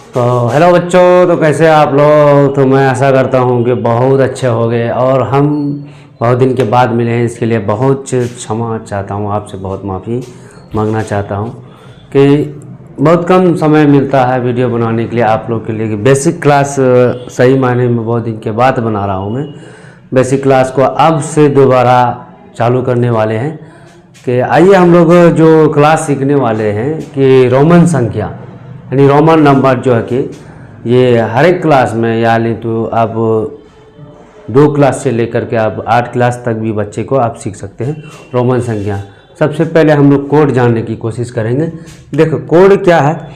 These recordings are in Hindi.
तो हेलो बच्चों, तो कैसे आप लोग। तो मैं आशा करता हूँ कि बहुत अच्छे हो गए और हम बहुत दिन के बाद मिले हैं। इसके लिए बहुत क्षमा चाहता हूँ, आपसे बहुत माफ़ी मांगना चाहता हूँ कि बहुत कम समय मिलता है वीडियो बनाने के लिए आप लोग के लिए। बेसिक क्लास सही मायने में बहुत दिन के बाद बना रहा हूँ मैं। बेसिक क्लास को अब से दोबारा चालू करने वाले हैं कि आइए हम लोग जो क्लास सीखने वाले हैं कि रोमन संख्या यानी रोमन नंबर जो है कि ये हर एक क्लास में, यानी तो आप 2 क्लास से लेकर के आप 8 क्लास तक भी बच्चे को आप सीख सकते हैं रोमन संख्या। सबसे पहले हम लोग कोड जानने की कोशिश करेंगे। देखो कोड क्या है।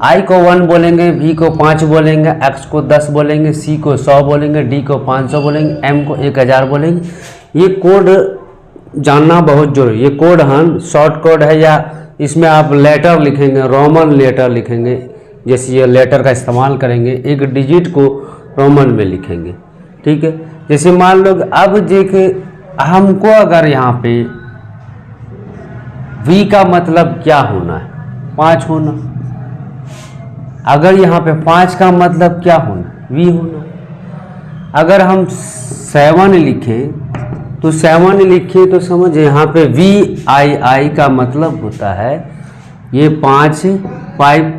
आई को 1 बोलेंगे, वी को 5 बोलेंगे, एक्स को 10 बोलेंगे, सी को 100 बोलेंगे, डी को 500 बोलेंगे, एम को 1000 बोलेंगे। ये कोड जानना बहुत जरूरी। ये कोड हम शॉर्ट कोड है या इसमें आप लेटर लिखेंगे, रोमन लेटर लिखेंगे। जैसे ये लेटर का इस्तेमाल करेंगे, एक डिजिट को रोमन में लिखेंगे, ठीक है। जैसे मान लो अब देखे हमको अगर यहाँ पे v का मतलब क्या होना है, 5 होना। अगर यहाँ पे 5 का मतलब क्या होना, v होना। अगर हम 7 लिखें तो 7 लिखे तो समझ यहाँ पे VII का मतलब होता है ये 5 + 1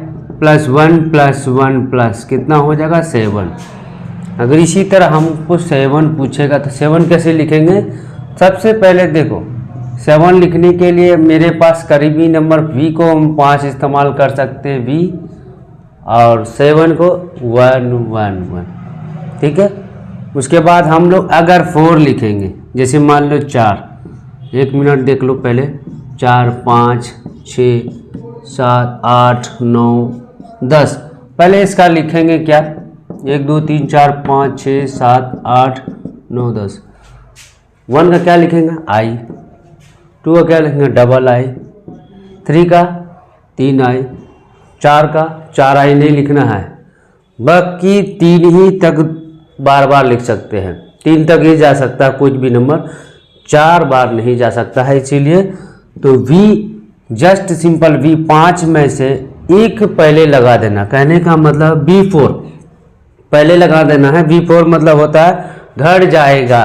प्लस कितना हो जाएगा 7। अगर इसी तरह हमको 7 पूछेगा तो 7 कैसे लिखेंगे। सबसे पहले देखो 7 लिखने के लिए मेरे पास करीबी नंबर v को हम 5 इस्तेमाल कर सकते हैं, v और 7 को 1 1 1, ठीक है। उसके बाद हम लोग अगर 4 लिखेंगे, जैसे मान लो 4, 1 मिनट देख लो पहले, 4 5 6 7 8 9 10। पहले इसका लिखेंगे क्या, 1 2 3 4 5 6 7 8 9 10। 1 का क्या लिखेंगे i, 2 का क्या लिखेंगे डबल i, 3 का 3i, 4 का 4i नहीं लिखना है, बाकी 3 ही तक बार बार लिख सकते हैं। 3 तक ही जा सकता है कुछ भी नंबर, 4 बार नहीं जा सकता है। इसीलिए तो v जस्ट सिंपल v 5 में से एक पहले लगा देना। कहने का मतलब v4 पहले लगा देना है। v4 मतलब होता है घट जाएगा।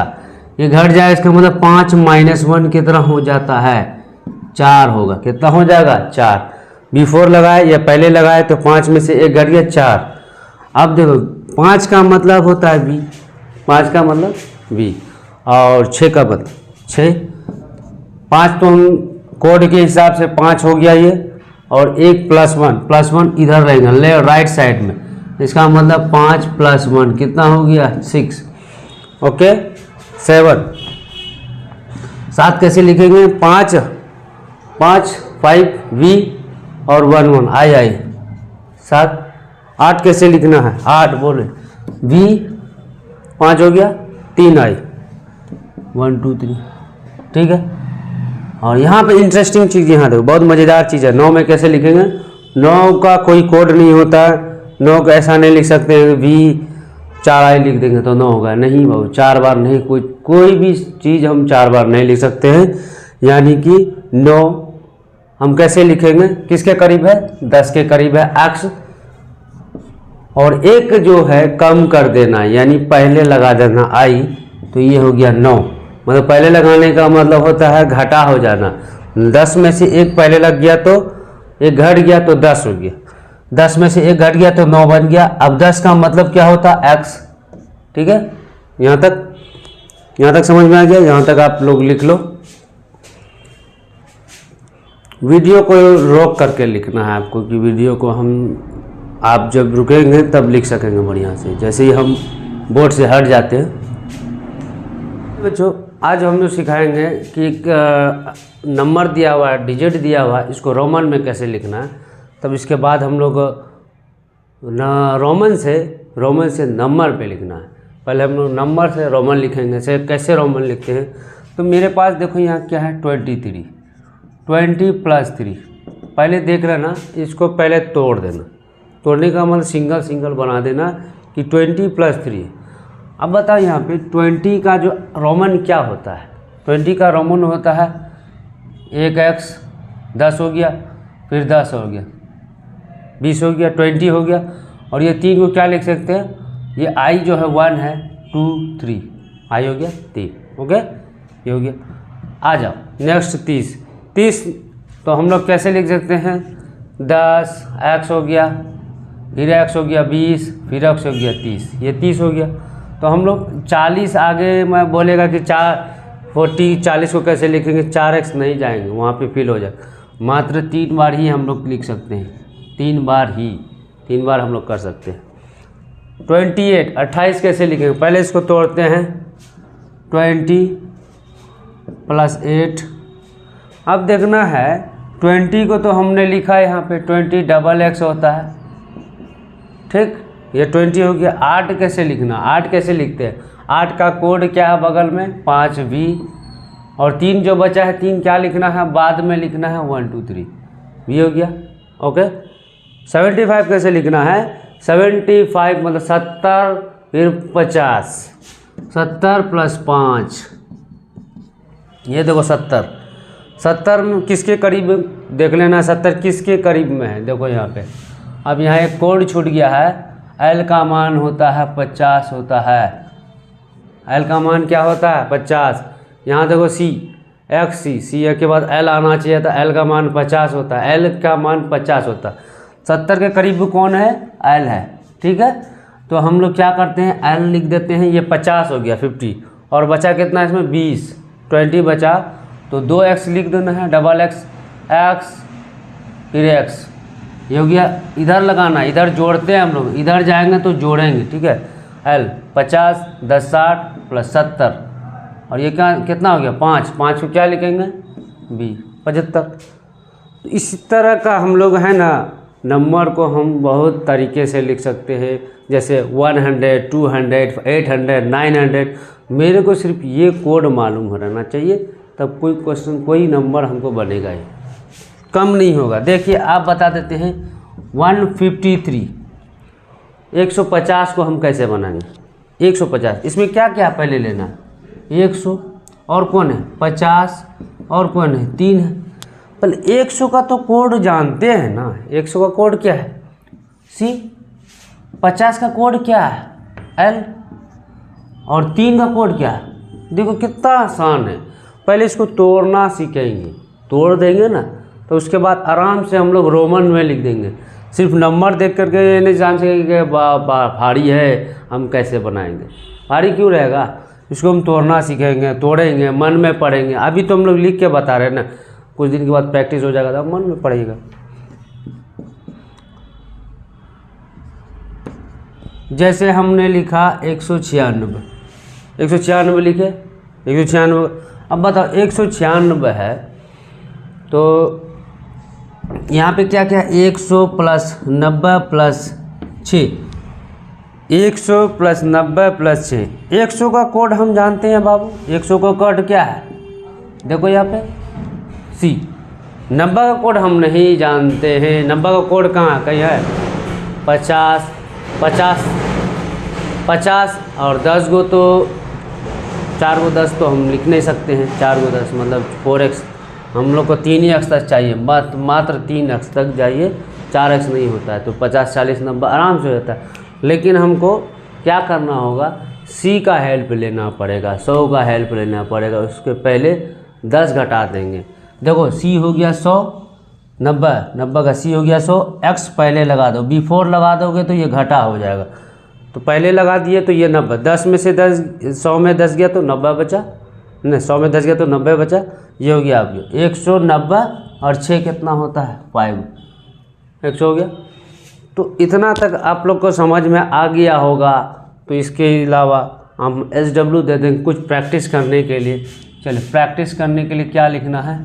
ये घट जाए इसका मतलब 5 - 1 कितना हो जाता है, 4 होगा। कितना हो जाएगा 4। v4 लगाए या पहले लगाए तो 5 में से एक घट गया 4। अब देखो 5 का मतलब होता है v, 5 का मतलब v और 6 का मतलब 6। 5 तो हम कोड के हिसाब से 5 हो गया ये, और 1 + 1 इधर रहेगा ले राइट साइड में। इसका मतलब 5 + 1 कितना हो गया 6, ओके 7। 7 कैसे लिखेंगे, 5 5 5 v और 1 1 i 7। 8 कैसे लिखना है, 8 बोले v 5 हो गया 3i 1 2 3, ठीक है। और यहाँ पे इंटरेस्टिंग चीज़ यहाँ देखो, बहुत मज़ेदार चीज़ है। 9 में कैसे लिखेंगे, 9 का कोई कोड नहीं होता है। 9 को ऐसा नहीं लिख सकते हैं v 4i लिख देंगे तो 9 होगा, नहीं बाबू 4 बार नहीं, कोई भी चीज़ हम 4 बार नहीं लिख सकते हैं। यानी कि 9 हम कैसे लिखेंगे, किसके करीब है 10 के करीब है x, और एक जो है कम कर देना यानी पहले लगा देना i, तो ये हो गया 9। मतलब पहले लगाने का मतलब होता है घटा हो जाना। 10 में से एक पहले लग गया तो एक घट गया तो 10 हो गया, 10 में से एक घट गया तो 9 बन गया। अब 10 का मतलब क्या होता है x, ठीक है। यहाँ तक समझ में आ गया। यहाँ तक आप लोग लिख लो। वीडियो को रोक करके लिखना है आपको, कि वीडियो को आप जब रुकेंगे तब लिख सकेंगे बढ़िया से। जैसे ही हम बोर्ड से हट जाते हैं। बच्चों आज हम लोग सिखाएंगे कि एक नंबर दिया हुआ है, डिजिट दिया हुआ है, इसको रोमन में कैसे लिखना है। तब इसके बाद हम लोग रोमन से नंबर पे लिखना है। पहले हम लोग नंबर से रोमन लिखेंगे। से कैसे रोमन लिखते हैं, तो मेरे पास देखो यहाँ क्या है 23, 20 + 3। पहले देख रहे ना, इसको पहले तोड़ देना। तोड़ने का मतलब सिंगल सिंगल बना देना कि 20 + 3। अब बताओ यहाँ पे 20 का जो रोमन क्या होता है। 20 का रोमन होता है 1x, 10 हो गया, फिर 10 हो गया, 20 हो गया, 20 हो गया। और ये 3 को क्या लिख सकते हैं, ये आई जो है 1 है, 2 3, आई हो गया 3। ओके, ये हो गया। आ जाओ नेक्स्ट 30 तो हम लोग कैसे लिख सकते हैं, 10 x हो गया, फिर x हो गया 20, फिर x हो गया 30, ये 30 हो गया। तो हम लोग 40 आगे मैं बोलेगा कि 40 को कैसे लिखेंगे, 4x नहीं जाएंगे, वहाँ पे फिल हो जाए। मात्र 3 बार ही हम लोग लिख सकते हैं, 3 बार हम लोग कर सकते हैं। 28 कैसे लिखेंगे, पहले इसको तोड़ते हैं, 20 + 8। अब देखना है 20 को तो हमने लिखा है यहाँ पे 20 डबल x होता है, ठीक, ये 20 हो गया। 8 कैसे लिखना, 8 कैसे लिखते हैं, 8 का कोड क्या है बगल में, 5v, और 3 जो बचा है 3 क्या लिखना है, बाद में लिखना है 1 2 3, v हो गया। ओके, 75 कैसे लिखना है, 75 मतलब 70 फिर 50, 70 + 5, ये देखो 70 में किसके करीब देख लेना, 70 किसके करीब में है, देखो यहाँ पे। अब यहाँ एक कोड छूट गया है, L का मान होता है 50 होता है, L का मान क्या होता है 50। यहाँ देखो C के बाद L आना चाहिए था, L का मान 50 होता है, L का मान 50 होता है। 70 के करीब कौन है, L है, ठीक है। तो हम लोग क्या करते हैं, L लिख देते हैं, ये 50 हो गया 50, और बचा कितना इसमें 20, 20 बचा, तो 2x लिख देना है, डबल x फिर x, ये हो गया। इधर लगाना, इधर जोड़ते हैं हम लोग, इधर जाएंगे तो जोड़ेंगे, ठीक है। L 50 10 60 + 70, और ये क्या कितना हो गया 5 को क्या लिखेंगे b 75। तो इस तरह का हम लोग है ना, नंबर को हम बहुत तरीके से लिख सकते हैं, जैसे 100 200 800 900। मेरे को सिर्फ ये कोड मालूम हो रहना चाहिए, तब कोई क्वेश्चन कोई नंबर हमको बनेगा ही, कम नहीं होगा। देखिए आप बता देते हैं 153, 150 को हम कैसे बनाएंगे, 150 इसमें क्या क्या पहले लेना है, 100 और कौन है 50 और कौन है 3 है। पहले 100 का तो कोड जानते हैं ना, 100 का कोड क्या है C, 50 का कोड क्या है L, और 3 का कोड क्या है। देखो कितना आसान है, पहले इसको तोड़ना सीखेंगे, तोड़ देंगे ना तो उसके बाद आराम से हम लोग रोमन में लिख देंगे। सिर्फ नंबर देख करके ये नहीं जान सकेंगे कि भारी है, हम कैसे बनाएंगे, भारी क्यों रहेगा। इसको हम तोड़ना सीखेंगे, तोड़ेंगे, मन में पढ़ेंगे। अभी तो हम लोग लिख के बता रहे हैं ना, कुछ दिन के बाद प्रैक्टिस हो जाएगा तो मन में पड़ेगा। जैसे हमने लिखा 196 लिखे 196। अब बताओ 196 है तो यहाँ पे क्या क्या 100 + 90 + 6, 100 + 90 + 6। 100 का कोड हम जानते हैं बाबू, 100 का कोड क्या है, देखो यहाँ पे C। 90 का कोड हम नहीं जानते हैं, 90 का कोड कहाँ कहीं है, 50 और 10 गो, तो 4 गो 10 तो हम लिख नहीं सकते हैं, 4 गो 10 मतलब 4x, हम लोग को 3 ही x तक चाहिए, मात्र 3 x तक जाइए, 4 x नहीं होता है। तो 50 40 90 आराम से होता है, लेकिन हमको क्या करना होगा, C का हेल्प लेना पड़ेगा, 100 का हेल्प लेना पड़ेगा। उसके पहले 10 घटा देंगे, देखो C हो गया 100, 90 का C हो गया 100, x पहले लगा दो, बिफोर लगा दोगे तो ये घटा हो जाएगा, तो पहले लगा दिए तो ये 90, 10 में से 10, 100 में 10 गया तो 90 बचा, नहीं 100 में 10 गया तो 90 बचा, ये हो गया आपको 190 और 6 कितना होता है 5, 100 हो गया। तो इतना तक आप लोग को समझ में आ गया होगा। तो इसके अलावा हम SW दे देंगे कुछ प्रैक्टिस करने के लिए। चलिए प्रैक्टिस करने के लिए क्या लिखना है,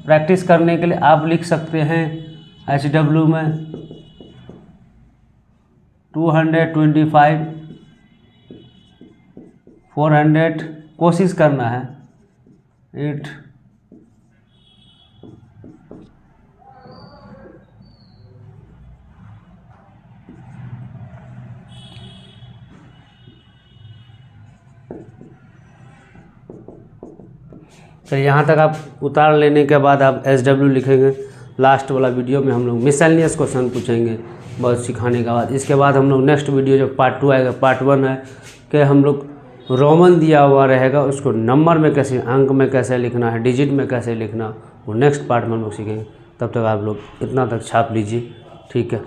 प्रैक्टिस करने के लिए आप लिख सकते हैं HW में 225 400, कोशिश करना है 8, चलिए यहाँ तक आप उतार लेने के बाद आप SW लिखेंगे लास्ट वाला वीडियो में हम लोग मिसलेनियस क्वेश्चन पूछेंगे बहुत सिखाने के बाद। इसके बाद हम लोग नेक्स्ट वीडियो जब पार्ट 2 आएगा, पार्ट 1 है कि हम लोग रोमन दिया हुआ रहेगा उसको नंबर में कैसे, अंक में कैसे लिखना है, डिजिट में कैसे लिखना, वो नेक्स्ट पार्ट में हम लोग सीखेंगे। तब तक आप लोग इतना तक छाप लीजिए, ठीक है।